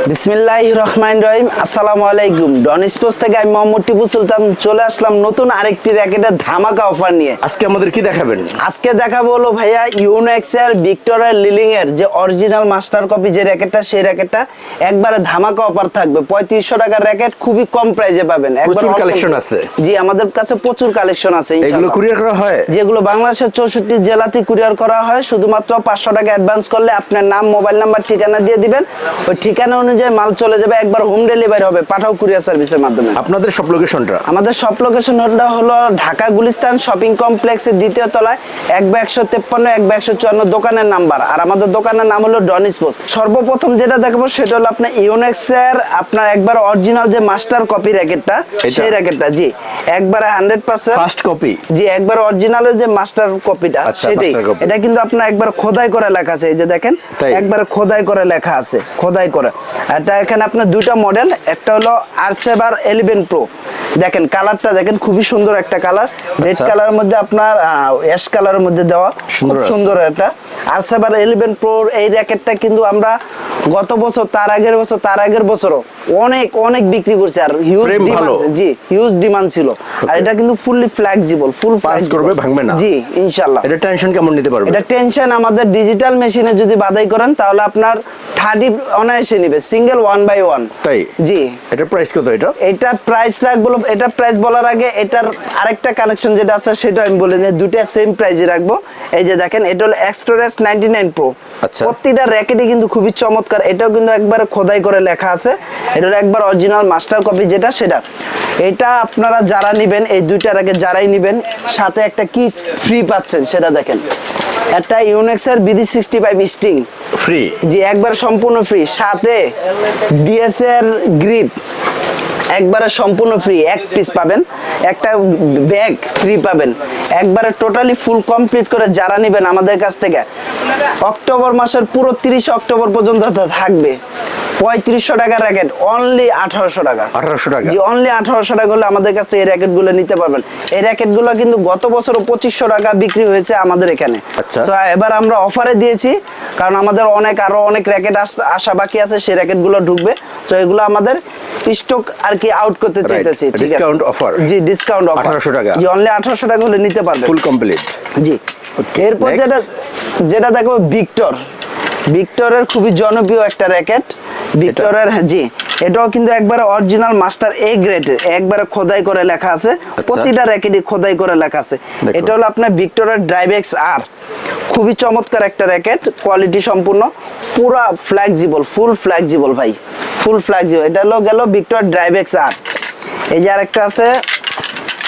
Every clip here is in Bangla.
বিসমিল্লাহির রহমানির রহিম। আসসালামু আলাইকুম। ডন স্পোর্টস থেকে আমি মোহাম্মদ টিপু সুলতান চলে আসলাম নতুন আরেকটি র্যাকেটের ধামাকা অফার নিয়ে। আজকে আমাদের কি দেখাবেন? আজকে দেখাবো হলো ভাইয়া ইউনেক্স এর ভিক্টোরিয়া লিলিং এর যে অরিজিনাল মাস্টার কপি যে র্যাকেটটা, সেই র্যাকেটটা একবারে ধামাকা অফার থাকবে। 3500 টাকার র্যাকেট, খুবই কম প্রাইসে পাবেন। প্রচুর কালেকশন আছে। জি, আমাদের কাছে প্রচুর কালেকশন আছে। এগুলো কুরিয়ার করা হয়? যেগুলো বাংলাদেশের 64 জেলাতে কুরিয়ার করা হয়। শুধুমাত্র 500 টাকা অ্যাডভান্স করলে আপনার নাম, মোবাইল নাম্বার, ঠিকানা দিয়ে দিবেন। ওই ঠিকানা অনুযায়ী মাল চলে যাবে, একবার হোম ডেলিভারি হবে, পাঠাও কুরিয়ার সার্ভিসের মাধ্যমে। আপনাদের সব লোকেশনটা? আমাদের সব লোকেশনটা হলো ঢাকা গুলিস্তান শপিং কমপ্লেক্সের দ্বিতীয় তলায় 1/153 1/154 দোকানের নাম্বার। আর আমাদের দোকানের নাম হলো ডন স্পোর্টস। সর্বপ্রথম যেটা দেখাবো সেটা হলো আপনার ইউনেক্স এর আপনার একবার অরিজিনাল যে মাস্টার কপি র্যাকেটটা, সেই র্যাকেটটা। জি, একবারে 100% ফার্স্ট কপি। জি, একবার অরিজিনালের যে মাস্টার কপিটা, সেটাই। এটা কিন্তু আপনার একবার খোদাই করে লেখা আছে। এই যে দেখেন, একবার খোদাই করে লেখা আছে, খোদাই করে। এটা এখানে আপনার দুইটা মডেল, একটা হলো R7 11 Pro। দেখেন কালারটা দেখেন, খুবই সুন্দর একটা কালার, রেড কালারের মধ্যে আপনার অ্যাশ কালারের মধ্যে দেওয়া, খুব সুন্দর। এটা R7 11 Pro এই র্যাকেটটা কিন্তু আমরা গত বছর, তার আগের বছরও অনেক বিক্রি করছি। আর হিউজ ডিমান্ড, জি হিউজ ডিমান্ড ছিল। আর এটা কিন্তু ফুললি ফ্লেক্সিবল, ফুল ফ্লেক্স করবে, ভাঙবে না। জি ইনশাআল্লাহ। এটা টেনশন কেমন নিতে পারবে? এটা টেনশন আমাদের ডিজিটাল মেশিনে যদি বাদাই করেন তাহলে আপনার 30 অনায়াসে নিবে, সিঙ্গেল 1/1। তাই? জি। এটা প্রাইস কত? এটা প্রাইস রাখবো। এটা প্রাইস বলার আগে এটার আরেকটা কালেকশন যেটা আছে সেটা আমি বলে দিই। দুটো সেম প্রাইসে রাখবো। এই যে দেখেন, এটা হলো এক্সট্রাস 99 Pro। আচ্ছা। প্রত্যেকটা র্যাকেটই কিন্তু খুবই চমৎকার। এটাও কিন্তু একবার খোদাই করে লেখা আছে। এটার একবার অরিজিনাল মাস্টার কপি যেটা, সেটা। এটা আপনারা যারা নেবেন, এই দুইটা র্যাকেট যারাই নেবেন, সাথে একটা কি ফ্রি পাচ্ছেন সেটা দেখেন। একটা ইউনেক্স এর BD65 স্টিং ফ্রি। জি, একবার সম্পূর্ণ ফ্রি। সাথে BS এর গ্রিপ একবারে সম্পূর্ণ ফ্রি, এক পিস পাবেন। একটা ব্যাগ ফ্রি পাবেন। একবারে টোটালি ফুল কমপ্লিট করে যারা নেবেন আমাদের কাছ থেকে, অক্টোবর মাসের পুরো 30 অক্টোবর পর্যন্ত থাকবে 3500 টাকার র্যাকেট, অনলি 1800 টাকা। 1800 টাকা? জি, অনলি 1800 টাকা হলে আমাদের কাছে এই র্যাকেটগুলো নিতে পারবেন। এই র্যাকেটগুলো কিন্তু গত বছরও 2500 টাকা বিক্রি হয়েছে আমাদের এখানে। আচ্ছা। তো এবার আমরা অফারে দিয়েছি, কারণ আমাদের আরো অনেক র্যাকেট আসা বাকি আছে, সেই র্যাকেটগুলো ঢুকবে। তো এগুলো আমাদের স্টক আর কি আউট করতে চাইতেছি। ঠিক আছে, ডিসকাউন্ট অফার। জি, ডিসকাউন্ট অফার 1800 টাকা। জি, অনলি 1800 টাকা হলে নিতে পারবেন, ফুল কমপ্লিট। জি। এরপর যেটা দেখো ভিক্টরের খুবই জনপ্রিয় একটা র্যাকেট, ভিক্টরের। জি, এটাও কিন্তু একবারে অরিজিনাল মাস্টার এ গ্রেডের, একবারে খোদাই করে লেখা আছে। প্রতিটা র্যাকেটই খোদাই করে লেখা আছে। এটা হলো আপনার ভিক্টরের ড্রাইভএক্স আর। খুবই চমৎকার একটা র্যাকেট, কোয়ালিটি সম্পূর্ণ, পুরা ফ্লেক্সিবল, ফুল ফ্লেক্সিবল ভাই, ফুল ফ্লেক্সিবল। এটা হলো গেল ভিক্টর ড্রাইভএক্স আর। এই যে আরেকটা আছে,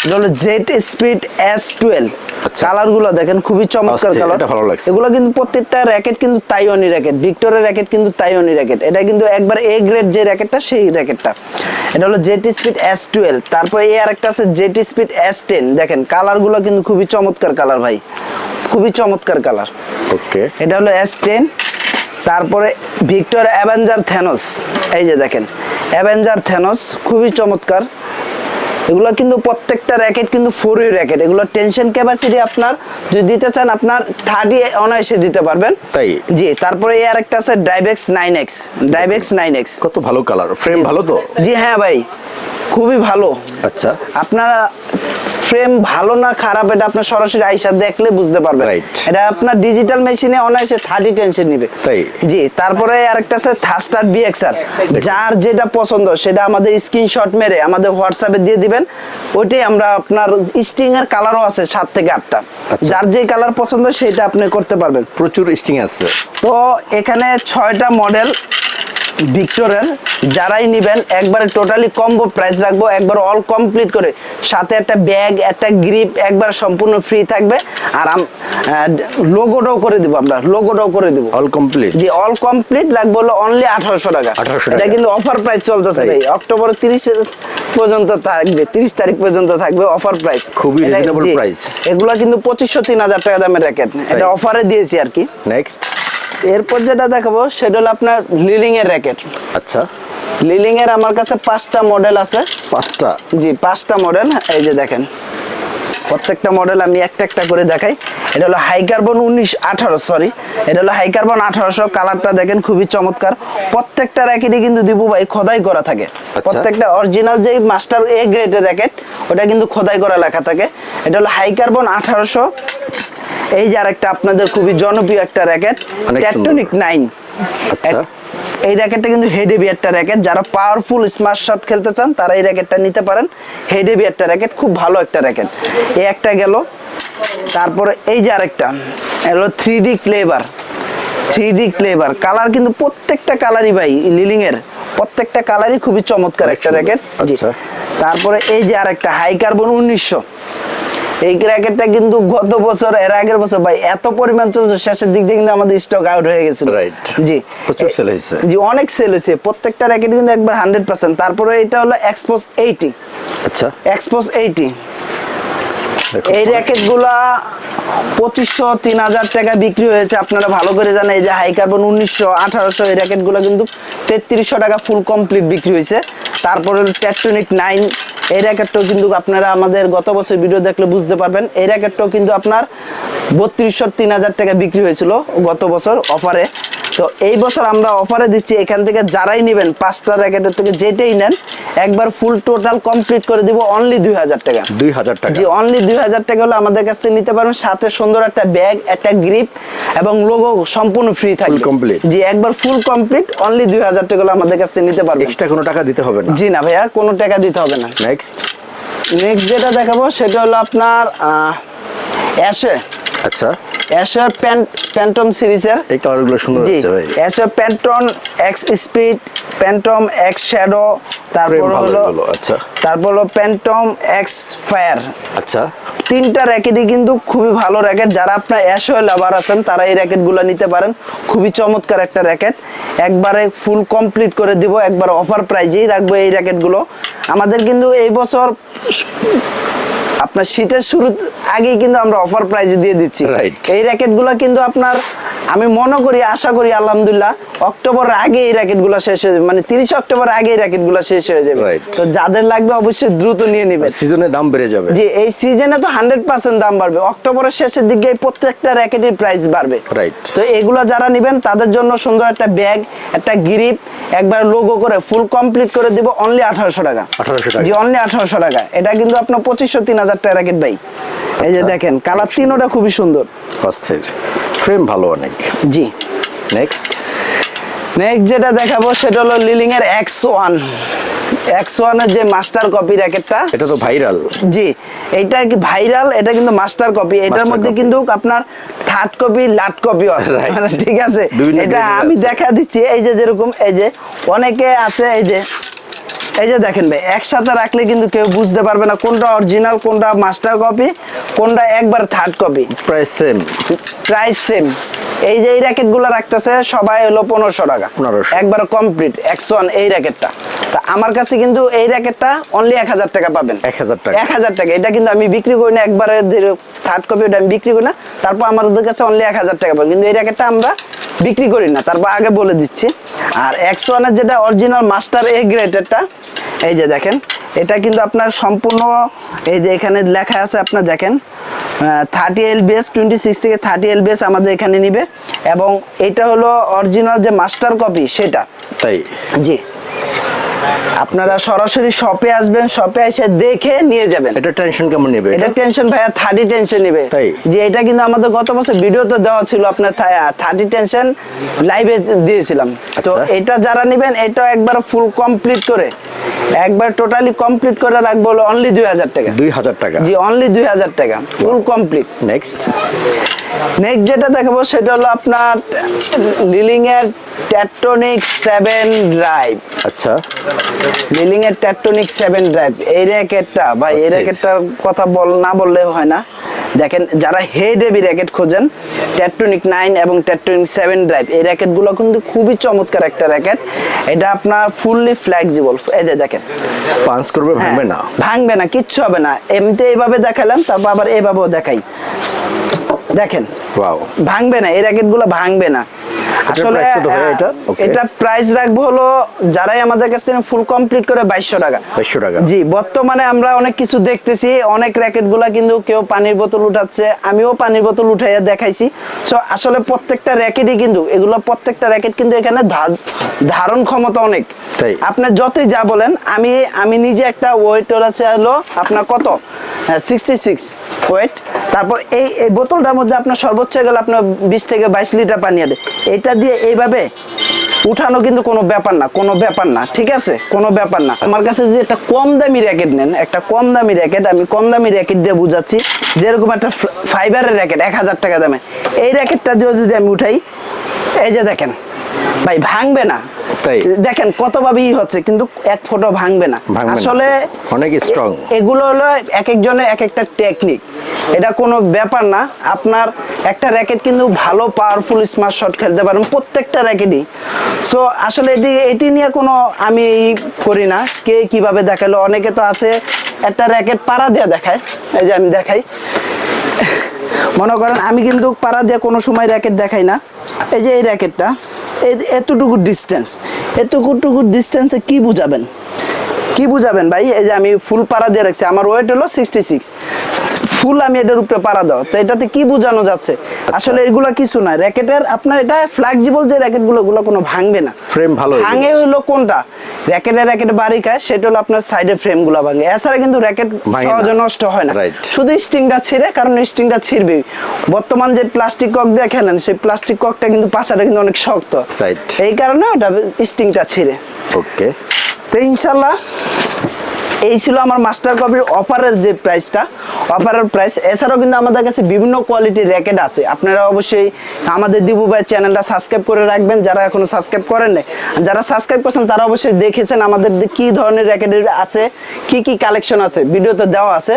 এটা হলো জেট স্পিড S12। কালার গুলো দেখেন, খুবই চমৎকার কালার। এগুলো কিন্তু প্রত্যেকটা র্যাকেট কিন্তু তাইওয়ানি র্যাকেট, ভিক্টরের র্যাকেট কিন্তু তাইওয়ানি র্যাকেট। এটা কিন্তু একবার এ গ্রেড যে র্যাকেটটা, সেই র্যাকেটটা। এটা হলো জেট স্পিড S12। তারপরে এই আরেকটা আছে জেট স্পিড S10। দেখেন কালার গুলো কিন্তু খুবই চমৎকার কালার ভাই, খুবই চমৎকার কালার। ওকে। এটা হলো S10। তারপরে ভিক্টর অ্যাভেঞ্জার থ্যানোস। এই যে দেখেন, অ্যাভেঞ্জার থ্যানোস খুবই চমৎকার। এগুলো কিন্তু প্রত্যেকটা র্যাকেট কিন্তু 4 র্যাকেট। এগুলো টেনশন ক্যাপাসিটি আপনার যদি দিতে চান, আপনার 30 অনায়াসে দিতে পারবেন। তাই? জি। তারপরে এই আরেকটা আছে ড্রাইভএক্স 9X। কত ভালো কালার, ফ্রেম ভালো তো? জি হ্যাঁ ভাই, খুবই ভালো। আচ্ছা। আপনারা ফ্রেম ভালো না খারাপ এটা আপনার সরাসরি আইসা দেখলে বুঝতে পারবেন। এটা আপনার ডিজিটাল মেশিনে অনায়াসে 30 টেনশন নিবে। তাই? জি। তারপরে আরেকটা আছে থাস্টার BXR। যার যেটা পছন্দ সেটা আমাদের স্ক্রিনশট মেরে আমাদের হোয়াটসঅ্যাপে দিয়ে দিবেন। ওইটাই আমরা আপনার স্টিং এর কালারও আছে 7 থেকে 8টা। যার যে কালার পছন্দ সেটা আপনি করতে পারবেন। প্রচুর স্টিং আছে। তো এখানে 6টা মডেল ভিক্টরের, যারাই নেবেন একবারে টোটালি কম্বো প্রাইস রাখবো, একবার অল কমপ্লিট করে। সাথে একটা ব্যাগ, একটা গ্রিপ একবার সম্পূর্ণ ফ্রি থাকবে। আর লোগোটাও করে দিব, আমরা লোগোটাও করে দিব। All complete? জি, অল কমপ্লিট রাখবো হলো অনলি 1800 টাকা। এটা কিন্তু অফার প্রাইস চলতেছে ভাই, অক্টোবর 30 পর্যন্ত থাকবে, 30 তারিখ পর্যন্ত থাকবে অফার প্রাইস। খুবই রিজনেবল প্রাইস। এগুলা কিন্তু 2500-3000 টাকা দামের র্যাকেট। এটা অফারে দিয়েছি আর কি। নেক্সট, এরপর যেটা দেখাবো সেটা হলো আপনার লিলিং এর র্যাকেট। আচ্ছা। লিলিং এর আমার কাছে 5টা মডেল আছে। 5টা? জি, 5টা মডেল। এই যে দেখেন, প্রত্যেকটা মডেল আমি একটা একটা করে দেখাই। এটা হলো হাই কার্বন 18 এটা হলো হাই কার্বন 1800। কালারটা দেখেন খুবই চমৎকার। প্রত্যেকটা র্যাকেটই কিন্তু দিবু ভাই খোদাই করা থাকে। প্রত্যেকটা অরিজিনাল যে মাস্টার এ গ্রেডের র্যাকেট ওটা কিন্তু খোদাই করা লেখা থাকে। এটা হলো হাই কার্বন 1800। এই যে আরেকটা আপনাদের খুবই জনপ্রিয় একটা র্যাকেট, টেকটনিক 9। আচ্ছা, এই র্যাকেটটা কিন্তু হেড হেভি একটা র্যাকেট। যারা পাওয়ারফুল স্মার্ট শট খেলতে চান তারা এই র্যাকেটটা নিতে পারেন। হেড হেভি একটা র্যাকেট, খুব ভালো একটা র্যাকেট। এই একটা গেল। তারপরে এই যে আরেকটা হলো 3D clever. 3D clever colour কিন্তু প্রত্যেকটা কালারই ভাই লিলিং এর প্রত্যেকটা কালারই খুবই চমৎকার একটা র্যাকেট। তারপরে এই যে আরেকটা হাই কার্বন 1900। এই র্যাকেটটা কিন্তু গত বছর এর আগের বছর ভাই এত পরিমাণ চলছে, শেষের দিক দিয়ে কিন্তু আমাদের স্টক আউট হয়ে গেছিল। জি, প্রচুর সেল হয়েছে। জি, অনেক সেল হয়েছে। প্রত্যেকটা র্যাকেট কিন্তু একবার 100%। তারপরে এটা হলো এক্সপোজ 80। আচ্ছা, এক্সপোজ 80 এই র্যাকেটগুলা 2500 3000 টাকা বিক্রি হয়েছে। আপনারা ভালো করে জানেন এই যে হাই কার্বন 1900 1800 এই র্যাকেটগুলো কিন্তু 3300 টাকা ফুল কমপ্লিট বিক্রি হয়েছে। তারপরে টেকটনিক 9 এই র্যাকেটটাও কিন্তু আপনারা আমাদের গত বছর ভিডিও দেখলে বুঝতে পারবেন। এই র্যাকেটটাও কিন্তু আপনার 3200 3000 টাকা বিক্রি হয়েছিল গত বছর অফারে। তো এই বছর আমরা অফারে দিচ্ছি, এখান থেকে যারাই নেবেন 5টা র্যাকেটের থেকে যেটাই নেন একবার ফুল টোটাল কমপ্লিট করে দিব অনলি 2000 টাকা। 2000 টাকা? জি, অনলি 2000 টাকা হলে আমাদের কাছ থেকে নিতে পারবেন। সাথে সুন্দর একটা ব্যাগ, একটা গ্রিপ এবং লোগো সম্পূর্ণ ফ্রি থাকবে। Full complete? জি, একবার ফুল কমপ্লিট অনলি 2000 টাকা হলে আমাদের কাছ থেকে নিতে পারবেন। এক্সট্রা কোনো টাকা দিতে হবে না? জি না ভাইয়া, কোনো টাকা দিতে হবে না। নেক্সট যেটা দেখাবো সেটা হলো আপনার অ্যাশে। আচ্ছা, অ্যাশার প্যান্টম সিরিজের এই কালারগুলো সুন্দর আছে ভাই। অ্যাশার phantom X speed, phantom X shadow, তারপর হলো আচ্ছা, তারপর হলো প্যান্টম এক্স ফায়ার। আচ্ছা, তিনটা র্যাকেটই কিন্তু খুবই ভালো র্যাকেট। যারা আপনার অ্যাশো লাভার আছেন তারা এই র্যাকেটগুলো নিতে পারেন। খুবই চমৎকার একটা র্যাকেট, একবারে ফুল কমপ্লিট করে দিব, একবার অফার প্রাইজেই রাখবো এই র্যাকেটগুলো। আমাদের কিন্তু এই বছর আপনার শীতের শুরুর আগেই কিন্তু আমরা অফার প্রাইজে দিয়ে দিচ্ছি। এই র্যাকেটগুলো কিন্তু আপনার আমি মনে করি, আশা করি আলহামদুলিল্লাহ অক্টোবরের আগে এই র্যাকেটগুলো শেষ হয়ে যাবে, মানে 30 অক্টোবর আগে এই র্যাকেটগুলো শেষ হয়ে যাবে। তো যাদের লাগবে অবশ্যই দ্রুত নিয়ে নেবেন। সিজনে দাম বেড়ে যাবে। জি, এই সিজনে তো 100% দাম বাড়বে। অক্টোবরের শেষের দিকে প্রত্যেকটা র্যাকেটের প্রাইস বাড়বে। তো এগুলো যারা নেবেন তাদের জন্য সুন্দর একটা ব্যাগ, একটা গ্রিপ, একবার লোগো করে ফুল কমপ্লিট করে দিব অনলি 1800 টাকা। 1800 টাকা? জি, অনলি 1800 টাকা। এটা কিন্তু আপনার 2500 3000 টাকা র্যাকেট ভাই। এই যে দেখেন কালার তিনোটা খুবই সুন্দর। অস্থির, ফ্রেম ভালো অনেক। জি, নেক্সট যেটা দেখাবো সেটা হলো লিলিং এর X1 এর যে মাস্টার কপি র্যাকেটটা। এটা তো ভাইরাল। জি, এইটা কি ভাইরাল, এটা কিন্তু মাস্টার কপি। এটার মধ্যে কিন্তু আপনার থার্ড কপি লাট কপি আছে, মানে ঠিক আছে। এটা আমি দেখা দিচ্ছি, এই যে যেরকম এই যে অনেকে আছে এই যে দেখেন ভাই, একসাথে রাখলে কিন্তু কেউ বুঝতে পারবে না কোনটা অরিজিনাল, কোনটা মাস্টার কপি, কোনটা একবার থার্ড কপি। Price same. এই যে এই র্যাকেটগুলো রাখতেছে সবাই হলো 1500 টাকা, একবার কমপ্লিট X1 এই র্যাকেটটা। তা আমার কাছে কিন্তু এই র্যাকেটটা অনলি 1000 টাকা পাবেন। 1000 টাকা? 1000 টাকা। এটা কিন্তু আমি বিক্রি করি না, একবারে থার্ড কপি ওটা আমি বিক্রি করি না। তারপর আমাদের কাছে অনলি 1000 টাকা পাবেন, কিন্তু এই র্যাকেটটা আমরা বিক্রি করি না। তারপর আগে বলে দিচ্ছি। আর X1 এর যেটা অরিজিনাল মাস্টার এ গ্রেডেরটা, এই যে দেখেন, এটা কিন্তু আপনার সম্পূর্ণ এই যে এখানে লেখা আছে, আপনার দেখেন 30 LBS 26 থেকে 30 LBS আমাদের এখানে নিবে। এবং এটা হলো অরিজিনাল যে মাস্টার কপি সেটা। তাই? জি, আপনারা সরাসরি শপে আসবেন, শপে এসে দেখে নিয়ে যাবেন। এটা টেনশন কেমন নেবে? এটা টেনশন ভাইয়া 30 টেনশন নেবে। যে এটা কিন্তু আমাদের গত বছর ভিডিওতে দেওয়া ছিল, আপনার 30 টেনশন লাইভে দিয়েছিলাম। তো এটা যারা নেবেন এটা একবার ফুল কমপ্লিট করে, একবার টোটালি কমপ্লিট করে রাখবো হলো অনলি 2000 টাকা। 2000 টাকা? জি, অনলি 2000 টাকা ফুল কমপ্লিট। নেক্সট যেটা দেখাবো সেটা হলো আপনার লিলিং এর টেকটনিক 7 ড্রাইভ। আচ্ছা, লিলিং এর টেকটনিক 7 ড্রাইভ এই র্যাকেটটা ভাই, এই র্যাকেটটার কথা না বললে হয় না। দেখেন, যারা হেড হেভি র্যাকেট খোঁজেন, টেকটনিক 9 এবং টেকটনিক 7 ড্রাইভ এই র্যাকেটগুলো কিন্তু খুবই চমৎকার একটা র্যাকেট। এটা আপনার ফুললি ফ্লেক্সিবল। এই যে দেখেন, পাঞ্চ করবে, ভাঙবে না? ভাঙবে না, কিচ্ছু হবে না। এমনি এইভাবে দেখালাম, তারপর আবার এইভাবেও দেখাই, দেখেন ভাঙবে না, এই র্যাকেটগুলো ভাঙবে না। আসলে price কত ভাই এটা? Okay. এটা প্রাইস রাখবো হলো যারাই আমাদের কাছে ফুল কমপ্লিট করে 2200 টাকা। 2200 টাকা। জি, বর্তমানে আমরা অনেক কিছু দেখতেছি, অনেক র‍্যাকেট গুলা কিন্তু কেউ পানির বোতল উঠাচ্ছে, আমিও পানির বোতল উঠাইয়া দেখাইছি। সো আসলে প্রত্যেকটা র‍্যাকেটই কিন্তু এগুলো প্রত্যেকটা র‍্যাকেট কিন্তু এখানে ধারণ ক্ষমতা অনেক। তাই? আপনি যতই যা বলেন, আমি নিজে একটা ওয়েটের আছে হলো আপনার কত 66 ওয়েট। তারপর এই বোতলটার মধ্যে আপনার সর্বোচ্চ গেলে আপনার 20 থেকে 22 লিটার পানি আছে। এটা দিয়ে এইভাবে উঠানো কিন্তু কোনো ব্যাপার না, কোনো ব্যাপার না, ঠিক আছে, কোনো ব্যাপার না। আমার কাছে যদি একটা কম দামি র্যাকেট নেন, একটা কম দামি র্যাকেট, আমি কম দামি র্যাকেট দিয়ে বুঝাচ্ছি, যেরকম একটা ফাইবারের র্যাকেট 1000 টাকা দামে, এই র্যাকেটটা দিয়ে যদি আমি উঠাই, এই যে দেখেন ভাই, ভাঙবে না। তাই? দেখেন কতভাবে হচ্ছে, কিন্তু এক ফোঁটা ভাঙবে না। আসলে অনেক স্ট্রং। এগুলো হলো এক একজনের এক একটা টেকনিক, এটা কোনো ব্যাপার না। আপনার একটা র্যাকেট কিন্তু ভালো পাওয়ারফুল স্মার্ট শট খেলতে পারেন প্রত্যেকটা র্যাকেটই। সো আসলে এটি নিয়ে কোনো আমি করি না, কে কিভাবে দেখালো। অনেকে তো আছে একটা র্যাকেট পাড়া দিয়ে দেখায়, এই যে আমি দেখাই, মনে করেন আমি কিন্তু পাড়া দিয়ে কোনো সময় র্যাকেট দেখাই না। এই যে এই র্যাকেটটা এতটুকু ডিস্টেন্সে কি বুঝাবেন ভাই? এই যে আমি ফুল পাড়া দিয়ে রাখছি, আমার ওয়েট হলো 66, ফুল আমি এটার উপরে পাড়া দাও, তো এটাতে কি বোঝানো যাচ্ছে? আসলে এগুলো কিছু না, র্যাকেটের আপনার এটা ফ্লেক্সিবল যে র্যাকেটগুলো, ওগুলো কোনো ভাঙবে না। ফ্রেম ভালো, ভাঙে হলো কোনটা র্যাকেটে বাড়ি খায়, সেটা হলো আপনার সাইডের ফ্রেমগুলো ভাঙে। এছাড়া কিন্তু র্যাকেট সহজে নষ্ট হয় না, শুধু স্ট্রিংটা ছিঁড়ে, কারণ স্ট্রিংটা ছিঁড়বে। বর্তমান যে প্লাস্টিক কক দিয়ে খেলেন, সেই প্লাস্টিক ককটা কিন্তু পাশাটা কিন্তু অনেক শক্ত, এই কারণে ওটা স্ট্রিংটা ছিঁড়ে। ওকে, তো ইনশাল্লাহ এই ছিল আমার মাস্টার কপির অফারের যে প্রাইসটা, অফারের প্রাইস। এছাড়াও কিন্তু আমাদের কাছে বিভিন্ন কোয়ালিটির র্যাকেট আছে। আপনারা অবশ্যই আমাদের দিবু ভাই চ্যানেলটা সাবস্ক্রাইব করে রাখবেন, যারা এখনো সাবস্ক্রাইব করেন নাই। যারা সাবস্ক্রাইব করছেন তারা অবশ্যই দেখেছেন আমাদের কি ধরনের র্যাকেট আছে, কি কালেকশন আছে, ভিডিওতে দেওয়া আছে।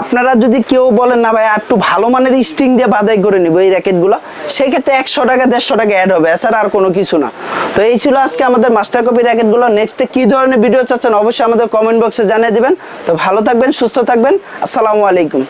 আপনারা যদি কেউ বলেন না ভাই একটু ভালো মানের স্ট্রিং দিয়ে বাদাই করে নিব এই র্যাকেটগুলো, সেই ক্ষেত্রে 100 টাকা 150 টাকা অ্যাড হবে, এছাড়া আর কোনো কিছু না। তো এই ছিল আজকে আমাদের মাস্টার কপি র্যাকেটগুলো। নেক্সটে কি ধরনের ভিডিও চাচ্ছেন অবশ্যই আমাদের কমেন্ট বক্সে জানিয়ে দিবেন। তো ভালো থাকবেন, সুস্থ থাকবেন, আসসালামু আলাইকুম।